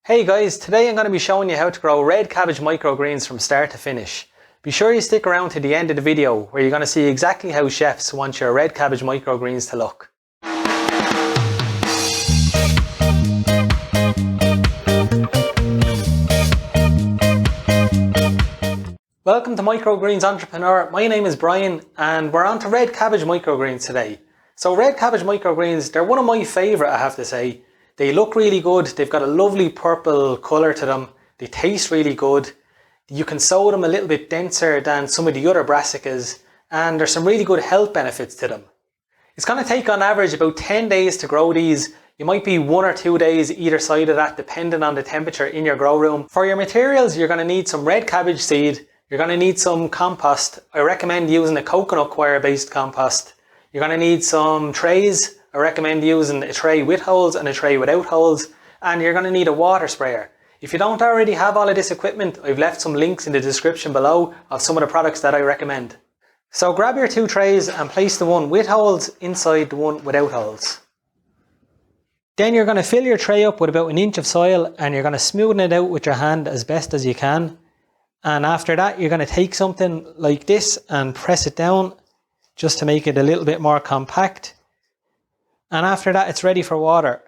Hey guys, today I'm going to be showing you how to grow red cabbage microgreens from start to finish. Be sure you stick around to the end of the video where you're going to see exactly how chefs want your red cabbage microgreens to look. Welcome to Microgreens Entrepreneur. My name is Brian and we're on to red cabbage microgreens today. So red cabbage microgreens, they're one of my favourite, I have to say. They look really good, they've got a lovely purple colour to them, they taste really good. You can sow them a little bit denser than some of the other brassicas and there's some really good health benefits to them. It's going to take on average about 10 days to grow these. You might be 1 or 2 days either side of that depending on the temperature in your grow room. For your materials you're going to need some red cabbage seed, you're going to need some compost. I recommend using a coconut coir based compost. You're going to need some trays. I recommend using a tray with holes and a tray without holes, and you're going to need a water sprayer. If you don't already have all of this equipment, I've left some links in the description below of some of the products that I recommend. So grab your 2 trays and place the one with holes inside the one without holes. Then you're going to fill your tray up with about 1 inch of soil and you're going to smoothen it out with your hand as best as you can. And after that you're going to take something like this and press it down just to make it a little bit more compact. And after that it's ready for water.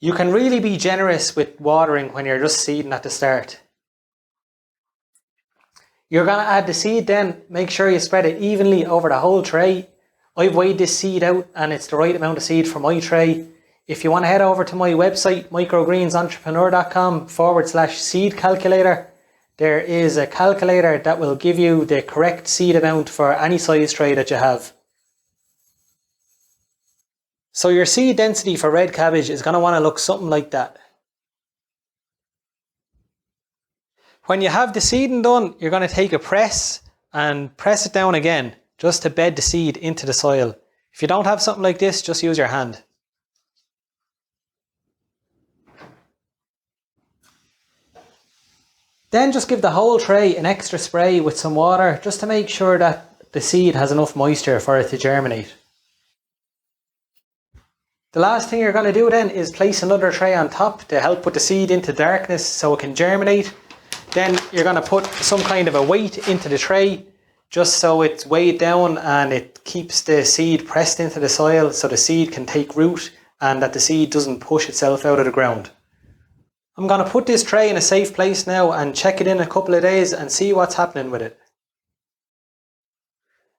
You can really be generous with watering when you're just seeding at the start. You're going to add the seed then, make sure you spread it evenly over the whole tray. I've weighed this seed out and it's the right amount of seed for my tray. If you want to head over to my website microgreensentrepreneur.com/seed calculator, there is a calculator that will give you the correct seed amount for any size tray that you have. So your seed density for red cabbage is going to want to look something like that. When you have the seeding done, you're going to take a press and press it down again just to bed the seed into the soil. If you don't have something like this, just use your hand. Then just give the whole tray an extra spray with some water just to make sure that the seed has enough moisture for it to germinate. The last thing you're going to do then is place another tray on top to help put the seed into darkness so it can germinate. Then you're going to put some kind of a weight into the tray just so it's weighed down and it keeps the seed pressed into the soil so the seed can take root and that the seed doesn't push itself out of the ground. I'm going to put this tray in a safe place now and check it in a couple of days and see what's happening with it.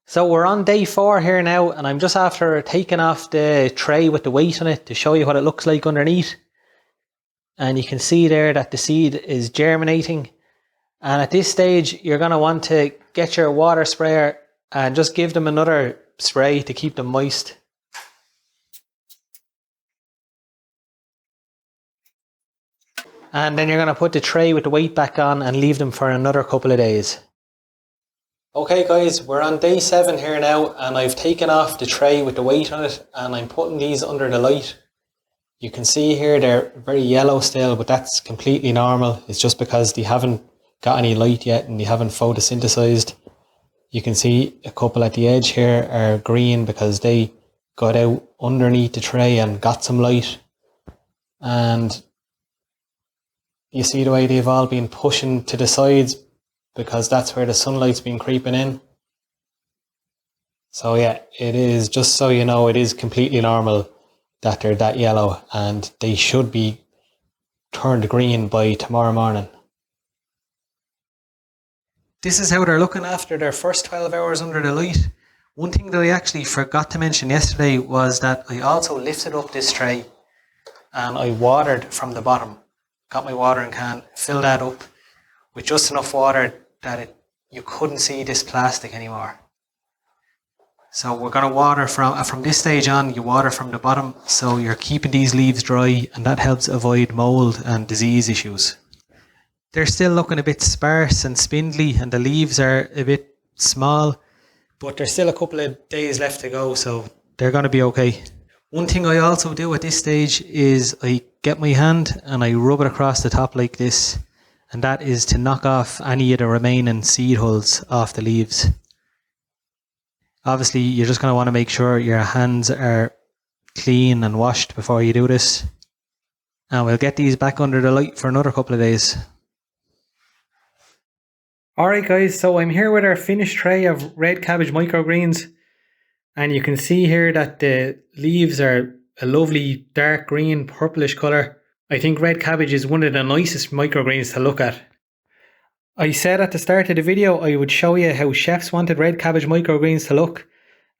So we're on day 4 here now and I'm just after taking off the tray with the weight on it to show you what it looks like underneath. And you can see there that the seed is germinating. And at this stage you're going to want to get your water sprayer and just give them another spray to keep them moist. And then you're going to put the tray with the weight back on and leave them for another couple of days. Okay guys, we're on day 7 here now and I've taken off the tray with the weight on it and I'm putting these under the light. You can see here they're very yellow still, but that's completely normal. It's just because they haven't got any light yet and they haven't photosynthesized. You can see a couple at the edge here are green because they got out underneath the tray and got some light. And you see the way they've all been pushing to the sides because that's where the sunlight's been creeping in. So yeah, it is, just so you know, it is completely normal that they're that yellow and they should be turned green by tomorrow morning. This is how they're looking after their first 12 hours under the light. One thing that I actually forgot to mention yesterday was that I also lifted up this tray and I watered from the bottom. Got my watering can, filled that up with just enough water that you couldn't see this plastic anymore. So we're going to water from this stage on, you water from the bottom so you're keeping these leaves dry and that helps avoid mould and disease issues. They're still looking a bit sparse and spindly and the leaves are a bit small, but there's still a couple of days left to go, so they're going to be okay. One thing I also do at this stage is I get my hand and I rub it across the top like this, and that is to knock off any of the remaining seed hulls off the leaves. Obviously, you're just going to want to make sure your hands are clean and washed before you do this. And we'll get these back under the light for another couple of days. Alright guys, so I'm here with our finished tray of red cabbage microgreens. And you can see here that the leaves are a lovely dark green, purplish colour. I think red cabbage is one of the nicest microgreens to look at. I said at the start of the video I would show you how chefs wanted red cabbage microgreens to look.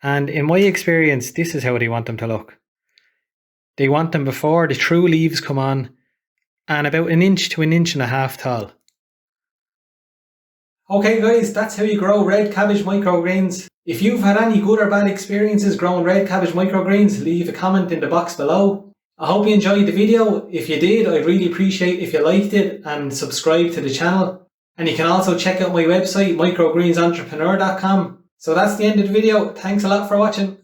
And in my experience, this is how they want them to look. They want them before the true leaves come on and about 1 inch to 1.5 inches tall. Okay guys, that's how you grow red cabbage microgreens. If you've had any good or bad experiences growing red cabbage microgreens, leave a comment in the box below. I hope you enjoyed the video. If you did, I'd really appreciate if you liked it and subscribe to the channel. And you can also check out my website, microgreensentrepreneur.com. So that's the end of the video. Thanks a lot for watching.